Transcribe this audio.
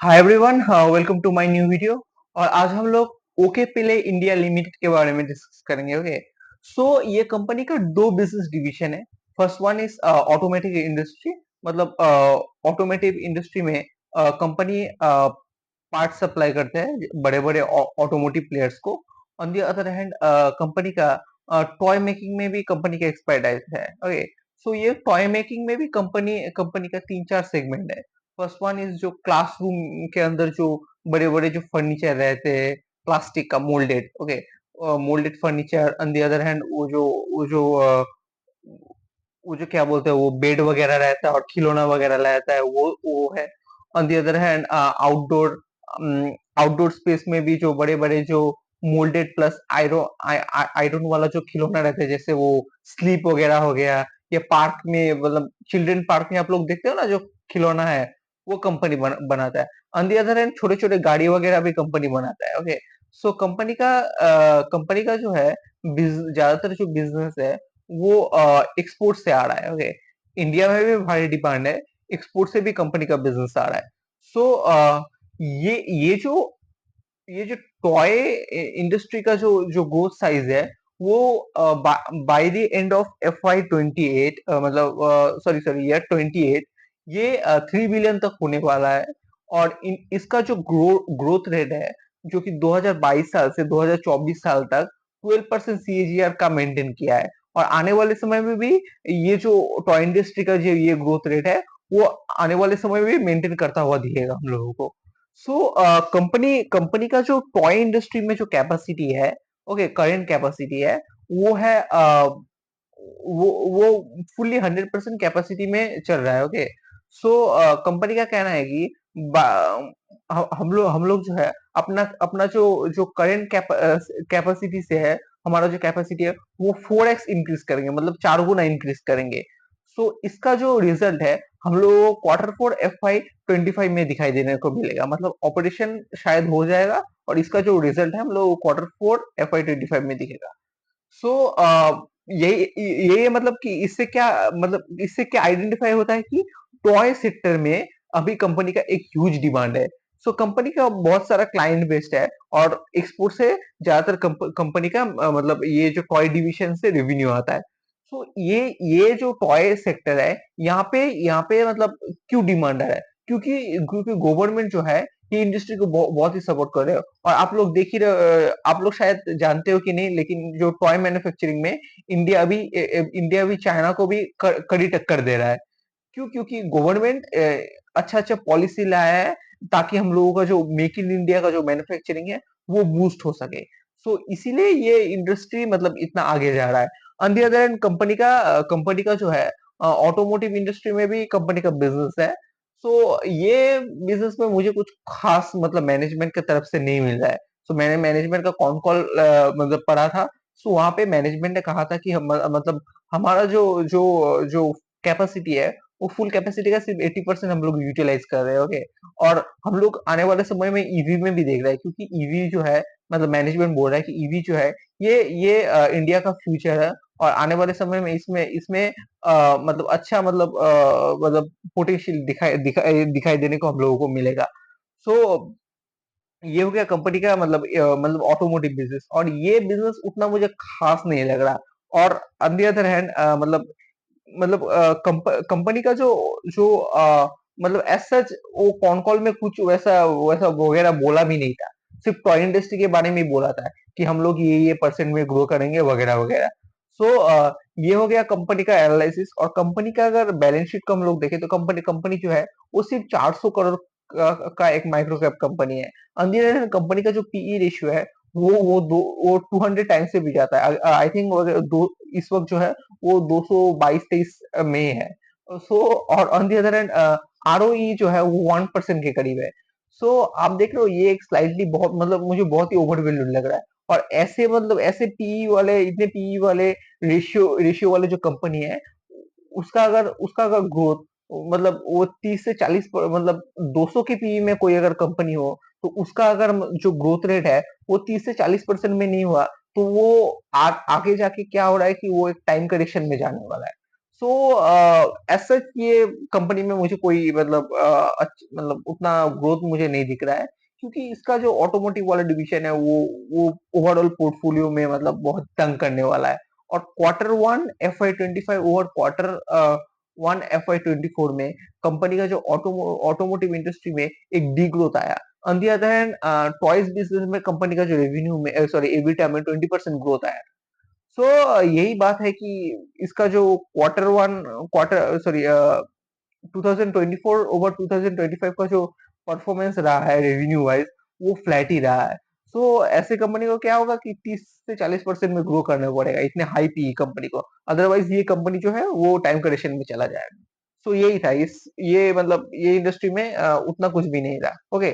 Hi everyone, welcome to my new video. और आज हम लोग ओके पिले इंडिया लिमिटेड के बारे में डिस्कस करेंगे। ओके, सो ये कंपनी का दो बिजनेस डिवीजन है। First one is automatic industry. मतलब ऑटोमेटिव इंडस्ट्री में कंपनी पार्ट सप्लाई करते हैं बड़े बड़े ऑटोमोटिव प्लेयर्स को। On the other hand company का टॉय मेकिंग में भी कंपनी का एक्सपर्टाइज है। ओके, सो ये टॉय मेकिंग में भी कंपनी कंपनी का तीन चार सेगमेंट है। फर्स्ट वन इज जो क्लासरूम के अंदर जो बड़े बड़े जो फर्नीचर रहते हैं, प्लास्टिक का moulded. Okay, moulded furniture. On the other hand वो जो क्या बोलते हैं, वो बेड वगैरह रहता है और खिलौना वगैरह रहता है, वो है। On the other hand outdoor outdoor space में भी जो बड़े बड़े जो मोल्डेड प्लस आयरन वाला जो खिलौना रहता है, जैसे वो स्लीप वगैरह हो गया। या पार्क में, मतलब चिल्ड्रन पार्क में आप लोग देखते हो ना जो खिलौना है, वो कंपनी बनाता है। ऑन द अदर हैंड छोटे छोटे गाड़ी वगैरह भी कंपनी बनाता है। ओके, सो कंपनी का जो है ज्यादातर जो बिजनेस है वो एक्सपोर्ट से आ रहा है। ओके, इंडिया में भी भारी डिमांड है, एक्सपोर्ट से भी कंपनी का बिजनेस आ रहा है। सो ये ये जो ये जो टॉय इंडस्ट्री का जो जो ग्रोथ साइज है, वो by the end of FY 28, मतलब सॉरी सॉरी ईयर 28, ये 3 बिलियन तक होने वाला है। और इसका जो ग्रोथ रेट है, जो कि 2022 साल से 2024 साल तक 12% CAGR का मेंटेन किया है। और आने वाले समय में भी ये जो टॉय इंडस्ट्री का जो ये ग्रोथ रेट है, वो आने वाले समय में भी मेंटेन करता हुआ दिखेगा हम लोगों को। सो कंपनी कंपनी का जो टॉय इंडस्ट्री में जो कैपेसिटी है, ओके, करंट कैपेसिटी है, वो है वो फुल्ली 100% कैपेसिटी में चल रहा है। ओके, सो कंपनी का कहना है कि हम लोग जो है अपना अपना जो जो करंट कैपेसिटी से है, हमारा जो कैपेसिटी है वो 4x इंक्रीज करेंगे, मतलब 4 गुना इंक्रीज करेंगे। सो इसका जो रिजल्ट है हम लोग Q4 FY 25 में दिखाई देने को मिलेगा। मतलब ऑपरेशन शायद हो जाएगा और इसका जो रिजल्ट है हम लोग Q4 FY 25 में दिखेगा। सो ये मतलब कि इससे क्या, मतलब इससे क्या आइडेंटिफाई होता है कि टॉय सेक्टर में अभी कंपनी का एक ह्यूज डिमांड है। सो कंपनी का बहुत सारा क्लाइंट बेस्ड है और एक्सपोर्ट से ज्यादातर कंपनी का मतलब ये जो टॉय डिवीजन से रेवेन्यू आता है। सो ये जो टॉय सेक्टर है, यहाँ पे मतलब क्यों डिमांड है, क्योंकि क्योंकि गवर्नमेंट जो है ये इंडस्ट्री को बहुत ही सपोर्ट कर रहे हो। और आप लोग देख ही रहे आप लोग शायद जानते हो कि नहीं, लेकिन जो टॉय मैन्युफैक्चरिंग में इंडिया भी चाइना को भी कड़ी टक्कर दे रहा है। क्यों? क्योंकि गवर्नमेंट अच्छा अच्छा पॉलिसी लाया है ताकि हम लोगों का जो मेक इन इंडिया का जो मैन्युफैक्चरिंग है वो बूस्ट हो सके। सो इसीलिए ये इंडस्ट्री मतलब इतना आगे जा रहा है। On the other hand company का जो है ऑटोमोटिव इंडस्ट्री में भी कंपनी का बिजनेस है। सो ये बिजनेस में मुझे कुछ खास मतलब मैनेजमेंट की तरफ से नहीं मिल रहा है। सो मैंने मैनेजमेंट का कॉन कॉल मतलब पढ़ा था। सो वहां पे मैनेजमेंट ने कहा था कि हम मतलब हमारा जो जो जो कैपेसिटी है, वो फुल कैपेसिटी का सिर्फ 80% हम लोग यूटिलाइज कर रहे हैं। ओके, और हम लोग आने वाले समय में ईवी में भी देख रहे हैं, क्योंकि ईवी जो है मतलब मैनेजमेंट बोल रहा है कि ईवी जो है ये इंडिया का फ्यूचर है। और आने वाले समय में इसमें इसमें मतलब अच्छा मतलब पोटेंशियल दिखाई दिखाई देने को हम लोगों को मिलेगा। सो ये हो गया कंपनी का मतलब ऑटोमोटिव बिजनेस। और ये बिजनेस उतना मुझे खास नहीं लग रहा। और on the other hand company का जो जो मतलब एज सच वो कॉन कॉल में कुछ वैसा वैसा वगैरह बोला भी नहीं था। सिर्फ टॉय इंडस्ट्री के बारे में ही बोला था कि हम लोग ये परसेंट में ग्रो करेंगे वगैरह वगैरह। सो ये हो गया कंपनी का एनालिसिस। और कंपनी का अगर बैलेंस शीट को हम लोग देखें तो कंपनी कंपनी जो है वो सिर्फ 400 करोड़ का एक माइक्रो कैप कंपनी है। अंदर कंपनी का जो पीई रेशियो है वो 200 टाइम्स से भी जाता है। आई थिंक दो इस वक्त जो है वो 222-23 में है। सो और on the other hand ROE जो है वो 1% के करीब है। सो आप देख रहे हो ये एक स्लाइटली बहुत मतलब मुझे बहुत ही ओवरवैल्यूड लग रहा है। और ऐसे मतलब ऐसे पीई वाले इतने पीई वाले रेशियो वाले जो कंपनी है, उसका अगर ग्रोथ मतलब वो 30 से 40 मतलब 200 के पीई में कोई अगर कंपनी हो, तो उसका अगर जो ग्रोथ रेट है वो 30 से 40% में नहीं हुआ, तो वो आगे जाके क्या हो रहा है कि वो एक टाइम करेक्शन में जाने वाला है। सो एज़ सच ये कंपनी में मुझे कोई मतलब मतलब उतना ग्रोथ मुझे नहीं दिख रहा है, क्योंकि इसका जो ऑटोमोटिव वाला डिवीज़न है वो ओवरऑल पोर्टफोलियो में मतलब बहुत तंग करने वाला है। और quarter 1 FY 25 over quarter 1 FY 24 में कंपनी का जो ऑटोमोटिव इंडस्ट्री में एक डिग्रोथ आया। On the other hand toys business में कंपनी का जो रेवेन्यू में सॉरी एबिटा में 20% ग्रोथ आया। सो यही बात है कि इसका जो क्वार्टर सॉरी 2024 ओवर 2025 का जो परफॉर्मेंस रहा है रेवेन्यू वाइज, वो फ्लैट ही रहा है। सो ऐसे कंपनी को क्या होगा कि 30 से 40% में ग्रो करना पड़ेगा इतने हाई पीई कंपनी को, अदरवाइज ये कंपनी जो है वो टाइम करेक्शन में चला जाएगा। सो यही था इस ये मतलब ये इंडस्ट्री में उतना कुछ भी नहीं रहा। ओके।